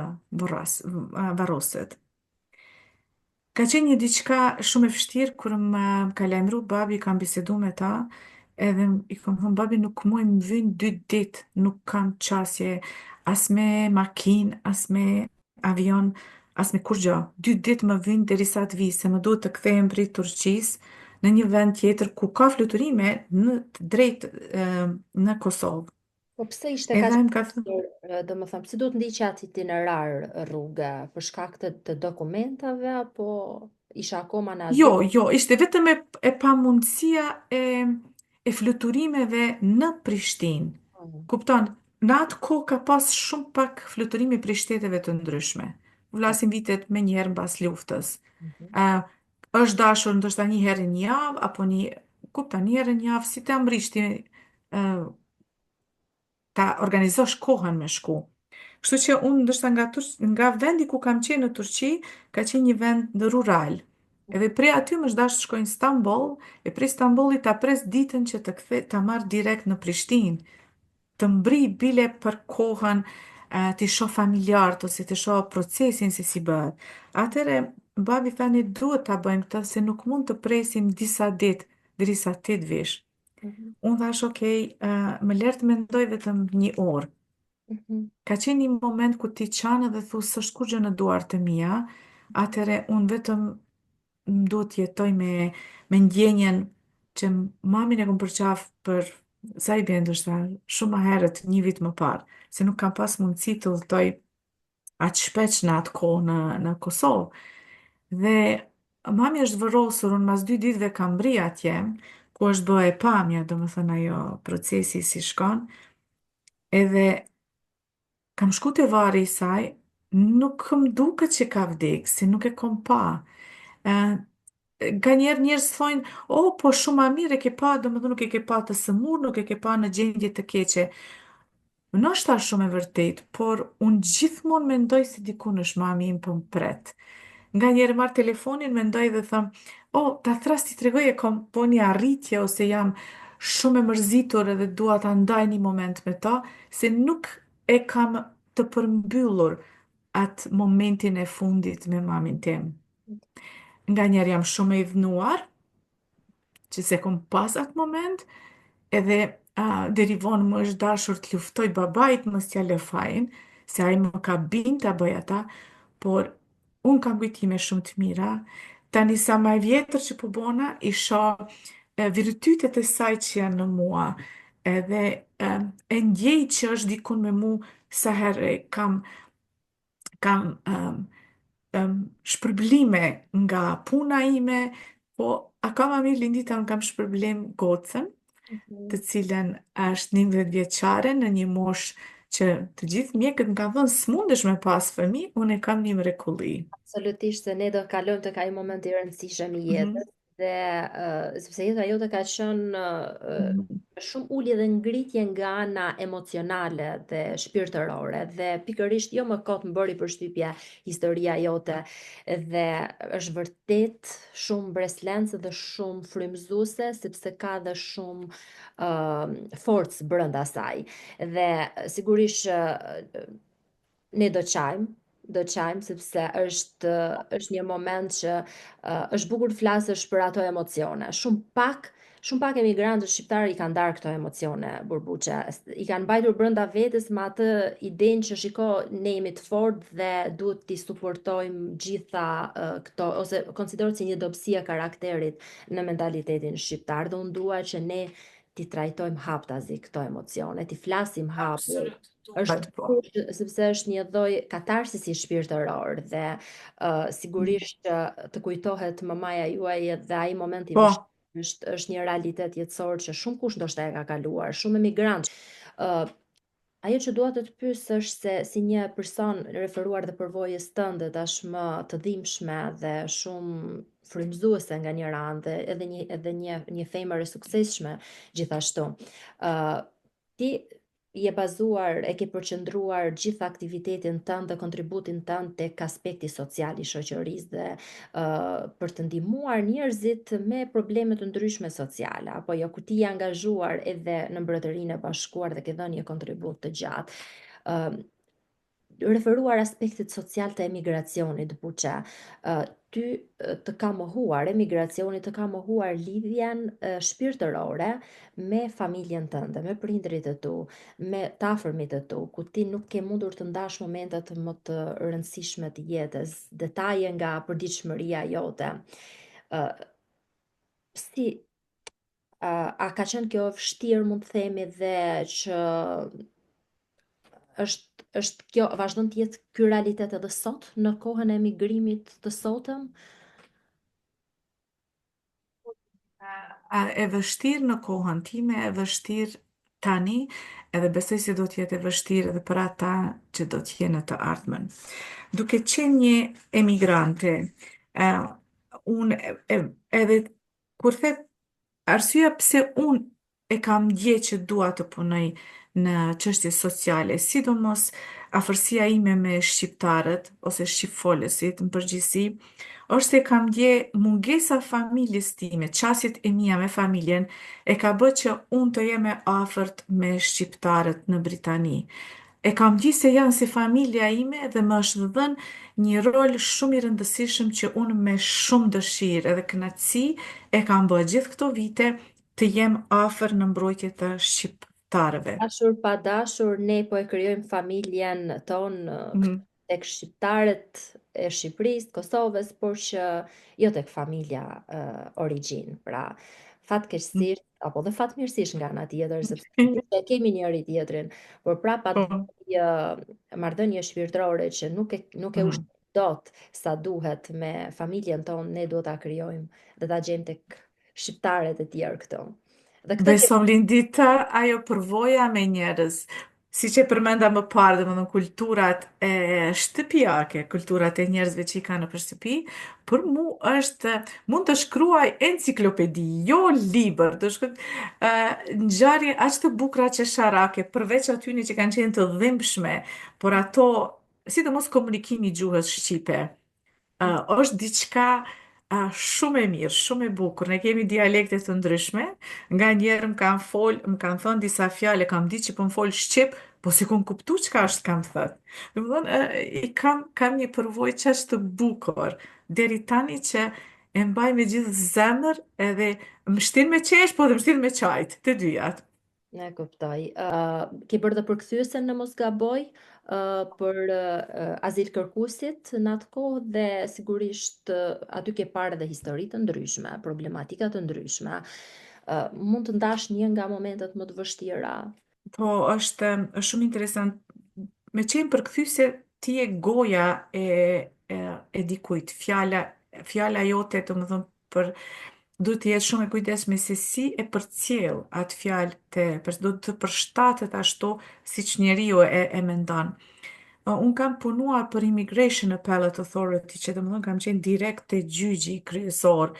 Speaker 2: varroset. Ka qenë një diçka shumë e vështirë kur më ka lajmëru babi, kam bisedu me ta, edhe i kam thënë babi nuk muj më vynë 2 ditë, nuk kam qasje as me makinë, as me avion, as me kur gjë. 2 ditë më vynë derisa të vi, se më duhet të kthehem prej Turqisë në një vend tjetër ku ka fluturime në të drejtë në Kosovë.
Speaker 1: Po pse ishte kaq
Speaker 2: Edhe
Speaker 1: e
Speaker 2: më ka thënë,
Speaker 1: vështirë, domethënë, pse duhet ndiqja atë itinerar rruga për shkak të dokumentave apo isha akoma në
Speaker 2: jo,
Speaker 1: azil?
Speaker 2: jo, ishte vetëm e pamundësia e fluturimeve në Prishtinë.
Speaker 1: Mhm,
Speaker 2: Kupton, në atë kohë ka pas shumë pak fluturimi prej shteteve të ndryshme. Vlasin vitet me njëherë mbas luftës.
Speaker 1: mhm,
Speaker 2: Uh, është dashur ndoshta një herë në javë, apo kupton, një herë në javë, si të mbrishti ta organizosh kohën me shku. Kështu që unë ndoshta nga vendi ku kam qenë në Turqi, ka qenë një vend rural. Edhe prej aty më është dashur të shkoj në Stamboll, e prej Stambollit ta pres ditën që ta marr direkt në Prishtinë, të mbri bile për kohën, të shoh familjarët ose të shoh procesin se si bëhet. Atëre, babi thani duhet ta bëjmë këtë se nuk mund të presim disa ditë derisa 8 vish.
Speaker 1: mhm,
Speaker 2: Unë thash, okej, më lërë të mendoj vetëm një orë.
Speaker 1: mhm,
Speaker 2: Ka qenë një moment ku ti qanë dhe thu, s'është kur gjë në duart e mia, atëre unë vetëm më duhet jetoj me ndjenjen që mamin e kom përqaf për sa i bjen ndoshta shumë më herët një vit më parë, se nuk kam pas mundësi të udhtoj atë shpeç në atë kohë në Kosovë. Dhe mami është vërosur, unë mas 2 ditëve kam bri atje, ku është bë e pamja, do më thënë ajo procesi si shkon, edhe kam shku te vari i saj, nuk më duket që ka vdekë, se nuk e kom pa. Ka njerëz thonë, o, po shumë ma mirë e ke pa, do më thënë nuk e ke pa të sëmur, nuk e ke pa në gjendje të keqe. Në është ta shumë e vërtet, por unë gjithmonë mendoj se dikun është mami im për më pret. Nga njerë marë telefonin, mendoj dhe thëmë, o, ta thras ti tregoj e kom po një arritje, ose jam shumë e mërzitur edhe dua ta ndaj një moment me ta, se nuk e kam të përmbyllur atë momentin e fundit me mamin tim. Nga njerë jam shumë e idhnuar, që se kom pas atë moment, edhe deri vonë më është dashur të luftoj babait mos t'ja lë fajin, se ai më ka bind ta bëj ata, por unë kam kujtime shumë të mira. Tani sa më e vjetër që po bona, i shoh virtytet e saj që janë në mua, edhe e ndjej që është dikun me mu sa herë kam shpërblime nga puna ime, po aka ma mirë Lindita unë kam shpërblim gocën, të cilën është 11 vjeçare në një moshë që të gjithë mjekët më kanë thënë s'mundesh me pas fëmijë, unë e kam një mrekulli.
Speaker 1: Absolutisht se ne do kalojmë tek ai moment i rëndësishëm i
Speaker 2: Mhm,
Speaker 1: jetës dhe sepse jeta jote ka qenë
Speaker 2: mhm.
Speaker 1: me shumë ulje dhe ngritje nga ana emocionale dhe shpirtërore dhe pikërisht jo më kot më bëri përshtypje historia jote dhe është vërtet shumë breslendse dhe shumë frymëzuese sepse ka dhe shumë forcë brenda saj dhe sigurisht ne do qajmë sepse është një moment që është bukur të flasësh për ato emocione. Shumë pak emigrantë shqiptarë i kanë ndarë këto emocione, burbuçe. I kanë mbajtur brenda vetes me atë idenë që shiko, ne jemi të fortë dhe duhet t'i suportojmë gjitha këto ose konsiderohet si një dobësi e karakterit në mentalitetin shqiptar dhe unë dua që ne t'i trajtojmë haptazi këto emocione, t'i flasim hapur.
Speaker 2: Absolut.
Speaker 1: Është
Speaker 2: Duhet po.
Speaker 1: sepse është një lloj katarsisi shpirtëror dhe sigurisht që të kujtohet mamaja juaj dhe ai moment i
Speaker 2: Po,
Speaker 1: vështirë është një realitet jetësor që shumë kush ndoshta e ka kaluar, shumë emigrantë. ë Ajo që dua të të pyes është se si një person referuar dhe përvojës tënde tashmë të dhimbshme dhe shumë frymëzuese nga njëra anë dhe edhe një femër e suksesshme gjithashtu. ë Ti je bazuar, e ke përqendruar gjithë aktivitetin tënd dhe kontributin tënd tek aspekti social i shoqërisë dhe për të ndihmuar njerëzit me probleme të ndryshme sociale, apo jo, ku ti je angazhuar edhe në Mbretërinë e Bashkuar dhe ke dhënë një kontribut të gjatë. Ë, Referuar aspektit social të emigracionit, Buçe, ty të ka mohuar, emigracioni të ka mohuar lidhjen shpirtërore me familjen tënde, me prindrit e tu, me të afërmit e tu, ku ti nuk ke mundur të ndash momentet më të rëndësishme të jetës, detaje nga përditshmëria jote. Ë, si a ka qenë kjo e vështirë, mund të themi, dhe që është kjo vazhdon të jetë ky realitet edhe sot në kohën e emigrimit të sotëm?
Speaker 2: e vështirë në kohën time, e vështirë tani, edhe besoj se do të jetë e vështirë edhe për ata që do të jenë në të ardhmen. Duke qenë një emigrante, uh, unë edhe kur the arsyeja pse unë e kam dje që dua të punoj në çështje sociale, sidomos afërsia ime me shqiptarët ose shqipfolësit në përgjithësi, është se kam dje mungesa familjes time, qasjet e mia me familjen, e ka bë që unë të jem e afërt me shqiptarët në Britani. E kam gjithë se janë si familja ime dhe më është dhënë një rol shumë i rëndësishëm që unë me shumë dëshirë edhe kënaqësi e kam bërë gjithë këto vite të jem afër në mbrojtje të shqiptarëve.
Speaker 1: Dashur pa dashur, ne po e krijojmë familjen tonë
Speaker 2: Mhm.
Speaker 1: tek shqiptarët e Shqipërisë, Kosovës, por që jo tek familja origjinë. Pra, fatkeqësisht apo dhe fatmirësisht nga ana tjetër, sepse e kemi njëri tjetrin, por prapa
Speaker 2: Po.
Speaker 1: të marrëdhënie shpirtërore që nuk e
Speaker 2: Mhm.
Speaker 1: ushqejmë dot sa duhet me familjen tonë, ne duhet ta krijojmë dhe ta gjejmë tek shqiptarët e tjerë këtu. Dhe këtë
Speaker 2: Besom Lindita, ajo përvoja me njerëz, si që përmenda më parë, dhe më dhënë kulturat e shtëpiake, kulturat e njerëzve që i ka në shtëpi, për mu është, mund të shkruaj enciklopedi, jo liber, të shkruaj ngjarje aq të bukura që sharake, përveç atyne që kanë qenë të dhimbshme, por ato, sidomos komunikimi i gjuhës shqipe. Është diçka shumë e mirë, shumë e bukur. Ne kemi dialekte të ndryshme. Nga njerë më kanë thënë disa fjale, kam ditë që po më folë shqip, po si kom kuptu çka është kam thënë. Dhe më thonë, kam një përvojë që është të bukur. Deri tani që e mbaj me gjithë zemër edhe më shtin me qesh, po dhe më shtin me qajt, të dyjat.
Speaker 1: Ne kuptoj. Ke bërë dhe përkthyesen në mos gaboj për azil kërkuesit në atë kohë dhe sigurisht aty ke parë dhe histori të ndryshme, problematika të ndryshme. Mund të ndash një nga momentet më të vështira.
Speaker 2: Po, është shumë interesant. Me qenë përkthyse, ti e goja e dikujt. Fjala jote, domethënë, duhet të jetë shumë e kujdesshme se si e përcjell atë fjalë duhet të përshtatet ashtu siç njeriu e mendon. Unë kam punuar për Immigration Appellate Authority, që domethënë kam qenë direkt te gjyqi kryesor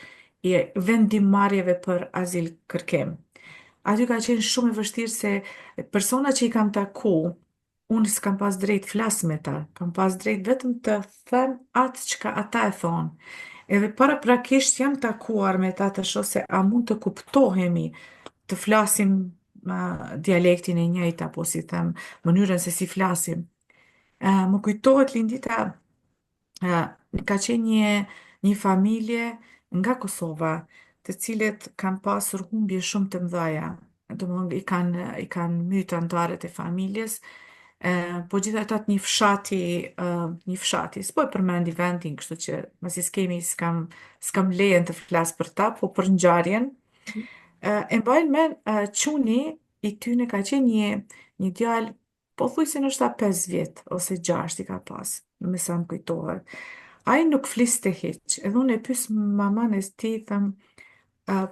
Speaker 2: i vendimarrjeve për azil kërkim. Aty ka qenë shumë e vështirë se persona që i kam taku, unë s'kam pas drejt flas me ta, kam pas drejt vetëm të them atë çka ata e thonë. Edhe paraprakisht jam takuar me ta të shoh se a mund të kuptohemi, të flasim dialektin e njëjtë, apo si them, mënyrën se si flasim. Më kujtohet Lindita, ka qenë një familje nga Kosova, të cilët kanë pasur humbje shumë të mëdha. Domethënë i kanë mytë anëtarët e familjes, po gjithatë një fshati, s'po e përmendi vendin, kështu që masi s'kam lejen të flas për ta, po për ngjarjen. E mbajnë men, quni i tyne ka qenë një djalë, pothuajse ndoshta 5 vjet ose 6 i ka pas, me sa më kujtohet. Ai nuk fliste hiç, edhe unë e pyes maman e tij, them,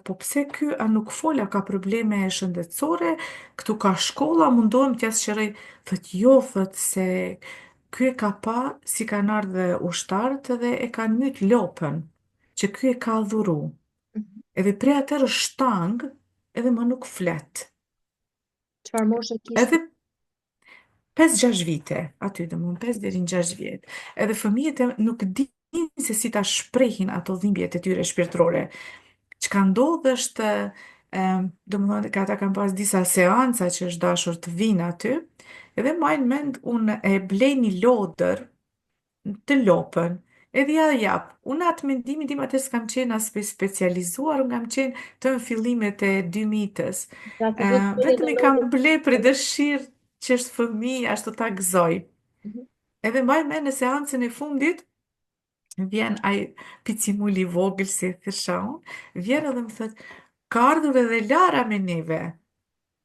Speaker 2: po pse ky a nuk fol, a ka probleme shëndetësore, këtu ka shkolla, mundohem t'ja sqaroj. Thot jo, thot se ky e ka pa si kanë ardhur ushtarët edhe e kanë myt lopën, që ky e ka dhuru. Edhe prej atëherë shtang, edhe më nuk flet.
Speaker 1: Çfarë moshe kishte?
Speaker 2: Edhe 5-6 vite, aty domthon 5 deri në 6 vjet. Edhe fëmijët nuk dinë se si ta shprehin ato dhimbjet e tyre shpirtërore. Çka ndodh është, domethënë ka ata kanë pas disa seanca që është dashur të vinë aty, edhe majnë mend unë e blej një lodër të lopën, edhe ja jap. Unë atë mendimin tim atë s'kam qenë as specializuar, unë kam qenë të në fillimet e 2000-s.
Speaker 1: Pra të duhet të bëni
Speaker 2: Vetëm
Speaker 1: në
Speaker 2: i kam
Speaker 1: lodër.
Speaker 2: ble për dëshirë që është fëmijë, ashtu ta gëzoj.
Speaker 1: Mhm.
Speaker 2: Edhe mbaj me në seancën e fundit, vjen ai picimuli i vogël, si e thësha unë, vjen edhe më thët, ka ardhur edhe Lara me neve.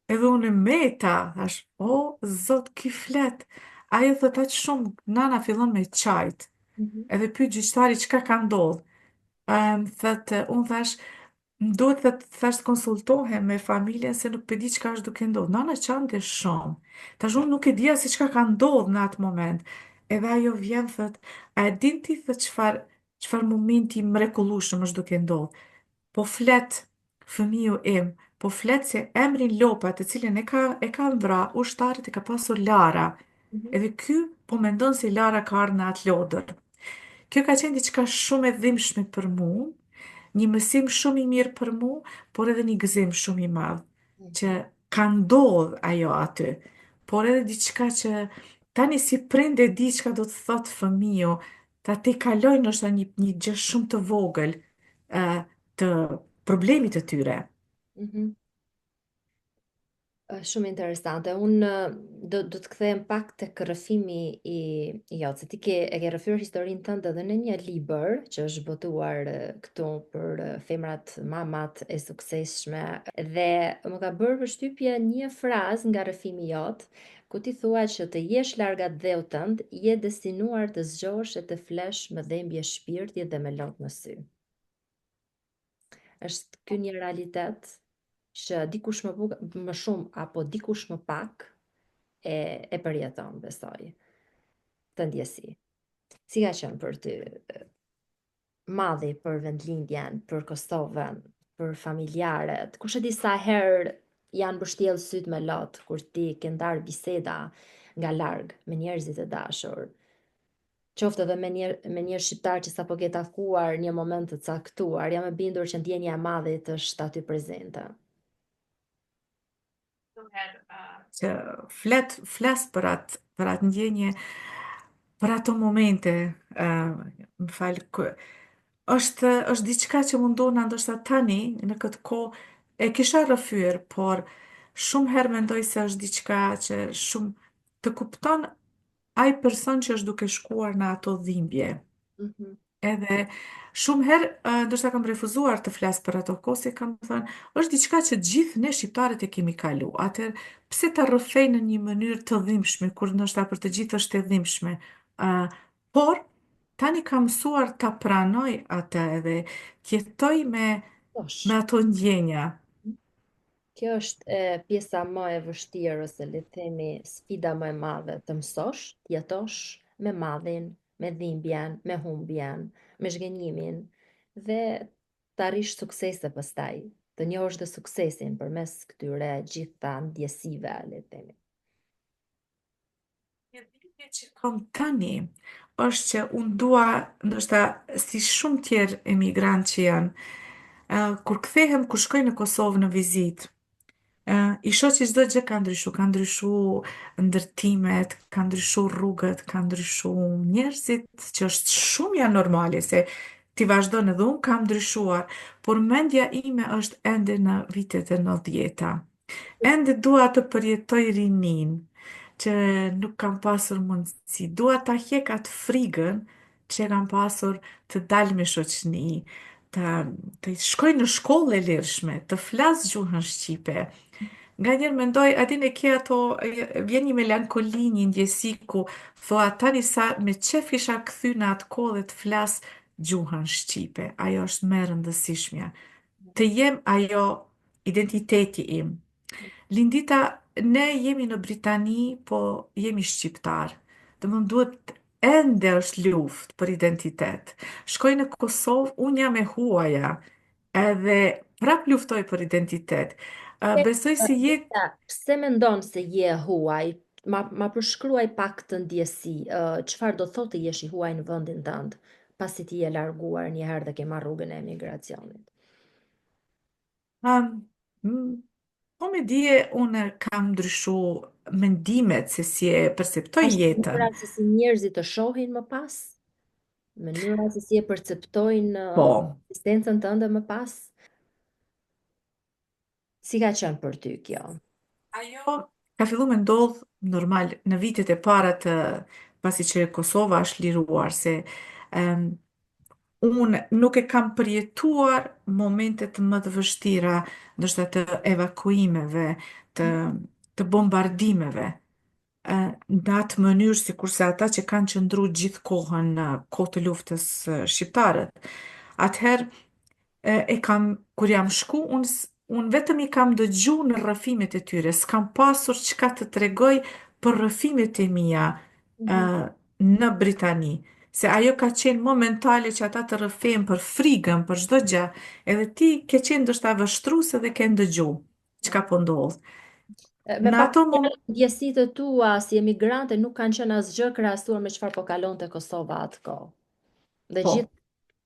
Speaker 2: Edhe unë meta, thash, o, zot, ky flet. Ajo thët aq shumë, nana fillon me qajt.
Speaker 1: Mhm.
Speaker 2: Edhe pyet gjyqtari çka ka ndodhur. Thët, unë thash, më duhet të thash të konsultohem me familjen se nuk e di çka është duke ndodhur. Nana qante shumë. Tash unë nuk e dija se çka ka ndodhur në atë moment. Edhe ajo vjen thët, a e din ti thët çfarë momenti mrekullueshëm është duke ndodhur? Po flet fëmiu im, po flet se emrin Lopa, të cilën e ka vra, ushtarit e ka pasur Lara.
Speaker 1: Mhm.
Speaker 2: Edhe ky po mendon se Lara ka ardhur në atë lodër. Kjo ka qenë diçka shumë e dhimbshme për mu, një mësim shumë i mirë për mu, por edhe një gëzim shumë i madh, që
Speaker 1: Mhm.
Speaker 2: ka ndodh ajo aty. Por edhe diçka që tani si prind e di çka do të thotë fëmiu, ta te kaloj ndoshta një gjë shumë të vogël, të problemit të tyre.
Speaker 1: Mhm. Shumë interesante. Unë do të kthehem pak tek rrëfimi i jot, se ti e ke rrëfyer historinë tënde edhe në një libër që është botuar këtu për femrat mamat e suksesshme, dhe më ka bërë përshtypje një frazë nga rrëfimi jot, ku ti thua që të jesh larg atë dheut tënd, je destinuar të zgjohesh e të flesh me dhembje shpirti dhe me lot në sy. Është ky një realitet që dikush më shumë apo dikush më pak e përjeton, besoj, të ndjesi. Si ka qenë për ty madhi për vendlindjen, për Kosovën, për familjarët? Kush e di sa herë janë mbështjellë syt me lot kur ti ke ndarë biseda nga larg me njerëzit e dashur? Qoftë edhe me një shqiptar që sapo ke takuar një moment të caktuar, jam e bindur që ndjenja e madhit është aty prezente.
Speaker 2: Që flas për atë ndjenje, për ato momente, më fal, është diçka që mundona ndoshta tani në këtë kohë e kisha rrëfyer, por shumë herë mendoj se është diçka që shumë të kupton ai person që është duke shkuar në ato dhimbje.
Speaker 1: Mhm.
Speaker 2: Edhe shumë herë, ndoshta kam refuzuar të flas për ato kohë, se kam thënë, është diçka që gjithë ne shqiptarët e kemi kalu. Atëherë, pse ta rrëfej në një mënyrë të dhimbshme, kur ndoshta për të gjithë është e dhimbshme. Por tani kam mësuar ta pranoj atë edhe t'jetoj me
Speaker 1: Tosh.
Speaker 2: ato ndjenja.
Speaker 1: Kjo është pjesa më e vështirë, ose le të themi sfida më e madhe, të mësosh, të jetosh me madhin, me dhimbjen, me humbjen, me zhgënjimin dhe të arrish suksese pastaj, të njohësh dhe suksesin përmes këtyre gjitha ndjesive, le të themi.
Speaker 2: Një dhimbje që kam tani është që unë dua, ndoshta si shumë tjerë emigrantë që janë, kur kthehem, kur shkoj në Kosovë në vizitë, i shoh që çdo gjë ka ndryshu ndërtimet, ka ndryshu rrugët, ka ndryshu njerëzit, që është shumë ja normale se ti vazhdon edhe unë kam ndryshuar, por mendja ime është ende në vitet e 90-ta. Ende dua të përjetoj rinin, që nuk kam pasur mundësi. Dua ta hjek atë frigën që kam pasur të dalë me shoqni, të shkoj në shkollë e lirshme, të flas gjuhën shqipe. Nga njerë mendoj, adin e ke ato, vjen një melankoli, një ndjesi ku thua tani sa me qef isha kthy në atë kohë dhe të flas gjuhën shqipe. Ajo është më e rëndësishmja. Të jem ajo identiteti im. Lindita, ne jemi në Britani, po jemi shqiptar. Dhe më duhet ende është luft për identitet. Shkoj në Kosovë, unë jam e huaja, edhe prap luftoj për identitet. Besoj se je.
Speaker 1: Leta, pse mendon se je huaj? Ma përshkruaj pak të ndjesi, çfarë do thotë jesh i huaj në vendin tënd, pasi ti je larguar një herë dhe ke marrë rrugën e emigracionit.
Speaker 2: um, m- po me dije, unë kam ndryshu mendimet se si e perceptoj
Speaker 1: Është mënyra
Speaker 2: jetën.
Speaker 1: se si njerëzit të shohin më pas, mënyra se si e perceptojnë
Speaker 2: Po,
Speaker 1: ekzistencën tënde më pas, si ka qenë për ty kjo?
Speaker 2: ajo ka fillu me ndodh normal në vitet e para të pasi që Kosova është liruar, se em, unë nuk e kam përjetuar momentet më të vështira, ndoshta të evakuimeve, të, të bombardimeve, në atë mënyrë si kurse ata që kanë qëndru gjithë kohën në kohë të luftës shqiptare. Atëherë, kur jam shku, unë vetëm i kam dëgju në rrëfimet e tyre, s'kam pasur çka të tregoj për rrëfimet e mia
Speaker 1: Mhm.
Speaker 2: në Britani. Se ajo ka qenë momentale që ata të rrëfejnë për frigën, për çdo gjë, edhe ti ke qenë ndoshta vështruese dhe ke ndëgju çka po ndodh.
Speaker 1: Me
Speaker 2: Në
Speaker 1: pak
Speaker 2: ato mom
Speaker 1: fjalë, ndjesitë e tua si emigrante nuk kanë qenë asgjë krahasuar me çfarë po kalonte Kosova atë kohë. Dhe
Speaker 2: po.
Speaker 1: gjithë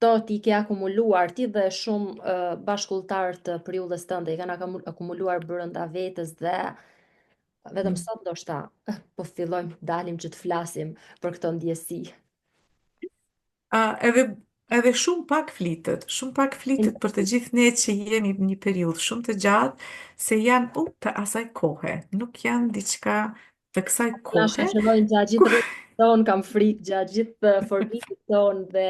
Speaker 1: to ti ke akumuluar, ti dhe shumë bashkulltar të periudhës tënde i kanë akumuluar brenda vetes dhe vetëm
Speaker 2: Mm.
Speaker 1: sot ndoshta po fillojmë dalim që të flasim për këto ndjesi.
Speaker 2: Edhe shumë pak flitet për të gjithë ne që jemi një periudhë shumë të gjatë, se janë të asaj kohe, nuk janë diçka të kësaj
Speaker 1: Na
Speaker 2: kohe.
Speaker 1: shoqërojnë gjatë
Speaker 2: ku-
Speaker 1: gjithë rrugës tonë, kam frikë gjatë gjithë formimit tonë dhe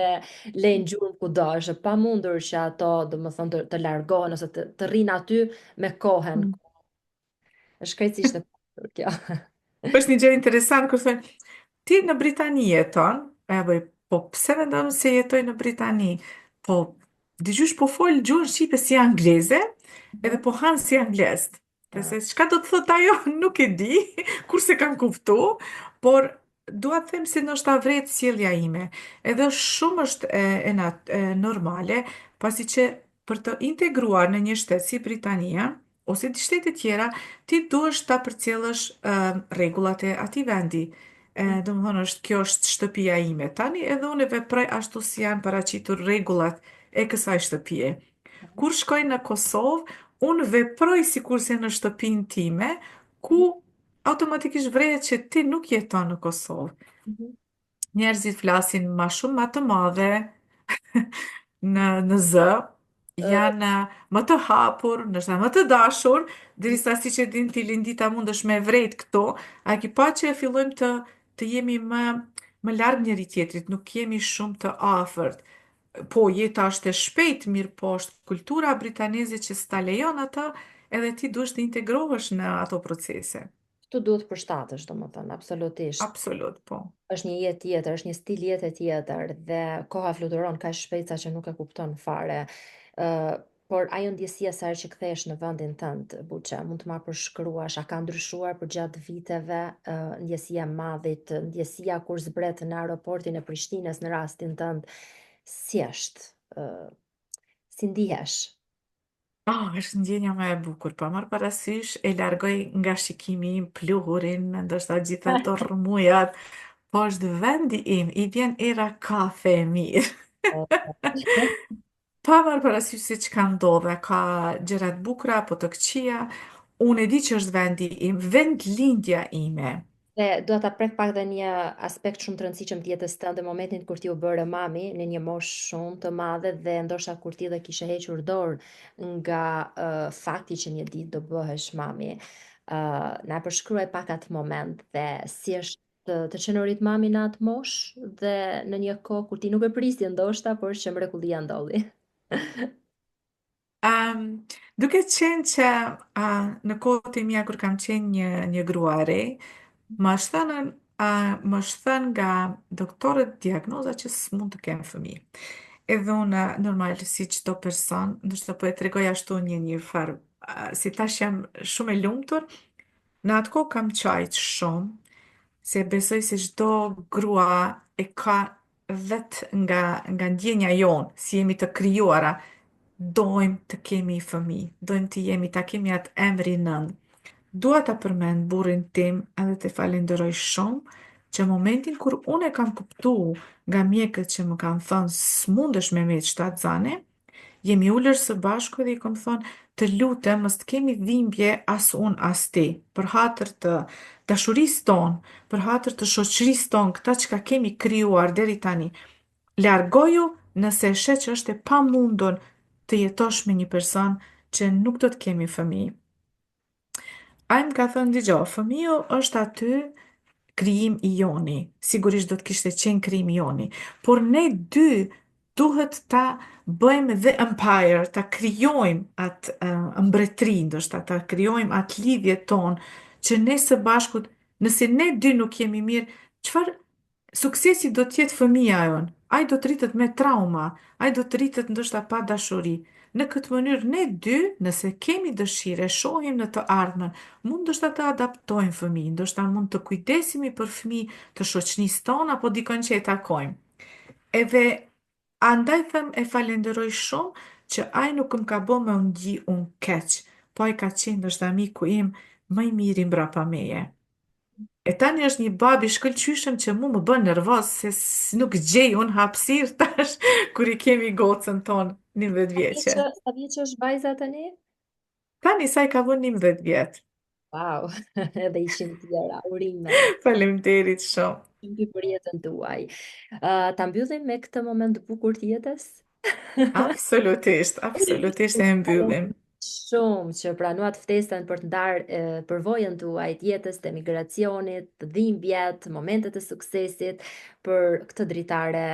Speaker 1: lejnë gjurmë kudo. Është e pamundur që ato, domethënë, të largohen ose të rrinë aty me kohën.
Speaker 2: Mm.
Speaker 1: Është krejtësisht e pamundur kjo.
Speaker 2: Është një gjë interesant kur thonë, ti në Britani jeton, e bëj, po pse mendon se jetoj në Britani? Po, dëgjush po fol gjuhën shqipe si angleze, edhe po han si anglez. Dhe se çka do të thot ajo, nuk e di, kurse kam kuptu, por dua të them se ndoshta vret sjellja ime. Edhe shumë është normale, pasi që për të integruar në një shtet si Britania, ose të shtete tjera, ti duhesh ta përcjellësh rregullat e atij vendi. Do më thonë kjo është shtëpia ime. Tani edhe unë e veproj ashtu si janë paraqitur rregullat e kësaj shtëpie. Kur shkoj në Kosovë, unë veproj si kurse në shtëpinë time, ku automatikisht vrehet që ti nuk jeton në Kosovë. Njerëzit flasin ma shumë ma të madhe, në zë, janë më të hapur, nështë më të dashur, derisa si që din ti Lindita mund është me vrejt këto, a ki pa që e fillojmë të jemi më largë njëri tjetrit, nuk jemi shumë të afërt. Po, jeta është e shpejt, mirë po është kultura britaneze që s'ta lejon atë, edhe ti duhesh të integrohesh në ato procese.
Speaker 1: Tu duhet përshtatësh, domethënë, absolutisht.
Speaker 2: Absolut, po.
Speaker 1: Është një jetë tjetër, është një stil jete tjetër dhe koha fluturon kaq shpejt sa që nuk e kupton fare. Ë, por ajo ndjesia sa herë që kthehesh në vendin tënd, Buçe, mund të ma përshkruash, a ka ndryshuar përgjatë viteve, ndjesia e madhit, ndjesia kur zbret në aeroportin e Prishtinës në rastin tënd, si është? Si ndihesh?
Speaker 2: Është ndjenja më e bukur, pa marr parasysh e largoj nga shikimi im pluhurin, ndoshta gjitha ato rrëmujat, po është vendi im, i vjen era kafe e mirë. Pa marr parasysh se çka ndodhe, ka gjëra të bukura apo të këqija, unë e di që është vendi im, vend lindja ime.
Speaker 1: Dhe do ta prek pak dhe një aspekt shumë të rëndësishëm të jetës tënde, momentin kur ti u bëre mami në një moshë shumë të madhe dhe ndoshta kur ti dhe kishe hequr dorë nga fakti që një ditë do bëhesh mami. Na përshkruaj pak atë moment dhe si është të qenurit mami në atë moshë dhe në një kohë kur ti nuk e prisje ndoshta, por që mrekullia ndodhi.
Speaker 2: Duke qenë që në kohët e mia kur kam qenë një grua e re, më është thënë, më është thënë nga doktorët diagnoza që s'mund të kem fëmijë. Edhe unë, normal, si çdo person, ndoshta po e tregoj ashtu një farë, si tash jam shumë e lumtur, në atë kohë kam qajtë shumë, se besoj se çdo grua e ka vetë nga ndjenja jonë, si jemi të krijuara, dojmë të kemi fëmijë, dojmë të jemi, ta kemi atë emrin nënd. Dua ta përmend burrin tim edhe të falenderoj shumë që momentin kur unë e kam kuptu nga mjekët që më kanë thënë s'mundesh me met 7 zane, jemi ullër së bashku dhe i kom thonë të lutem mos të kemi dhimbje as unë as ti, për hatër të dashurisë tonë, për hatër të shoqërisë tonë, këta që ka kemi krijuar deri tani. Largoju nëse e sheh që është e pamundur të jetosh me një person që nuk do të kemi fëmijë. Ai më ka thënë, dëgjoj, fëmiu është aty krijim i joni. Sigurisht do të kishte qenë krijim i joni. Por ne dy duhet ta bëjmë the empire, ta krijojmë atë mbretëri, ndoshta ta krijojmë atë lidhje tonë, që ne së bashkut, nëse ne dy nuk jemi mirë, çfarë suksesi do të jetë fëmia jonë? Ai do të rritet me trauma, ai do të rritet ndoshta pa dashuri. Në këtë mënyrë ne dy, nëse kemi dëshirë, e shohim në të ardhmen, mund ndoshta të adaptojmë fëmijë, ndoshta mund të kujdesemi për fëmijë të shoqënisë tonë apo dikon që e takojmë. Edhe andaj them e falenderoj shumë që ai nuk më ka bë me u ndji unë keq, po ai ka qenë ndoshta miku im më i miri mbrapa meje. E tani është një babi shkëlqyshëm që mu më bën nervoz se nuk gjej unë hapësirë tash kur i kemi gocën tonë 11 vjeqe.
Speaker 1: Sa vjeç është vajza tani?
Speaker 2: Tani sa i ka vënë 11 vjetë.
Speaker 1: Wow, edhe ishim tjera, urime.
Speaker 2: Faleminderit shumë.
Speaker 1: Mbi për jetën tuaj. Ta mbyllim me këtë moment të bukur të jetës?
Speaker 2: Absolutisht, absolutisht e mbyllim.
Speaker 1: Shumë që pranuat ftesën për të ndarë përvojën tuaj të jetës, të emigracionit, të dhimbjet, momentet e suksesit për këtë dritare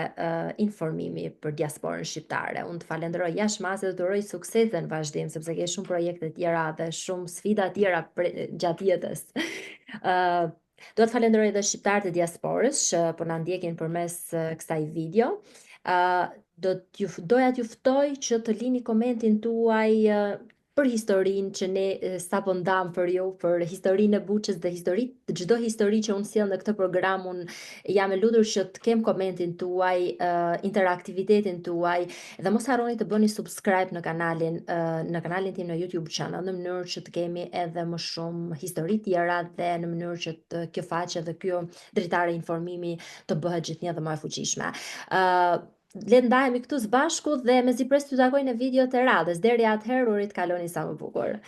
Speaker 1: informimi për diasporën shqiptare. Unë të falenderoj jashtëmase dhe të uroj sukses në vazhdim, sepse ke shumë projekte tjera dhe shumë sfida tjera gjatë jetës. Do të falenderoj edhe shqiptarët e diasporës që po na ndjekin përmes kësaj video. Doja t'ju ftoj që të lini komentin tuaj për historinë që ne sapo ndam për ju, për historinë e Buçës dhe çdo histori që unë sjell në këtë program, unë jam e lutur që të kem komentin tuaj, interaktivitetin tuaj dhe mos harroni të bëni subscribe në kanalin tim në YouTube channel në mënyrë që të kemi edhe më shumë histori tjera dhe në mënyrë që kjo faqe dhe kjo dritare informimi të bëhet gjithnjë dhe më e fuqishme. Le të ndahemi këtu së bashku dhe mezi pres t'ju takoj në video të radhës. Deri atëherë urit kaloni sa më bukur.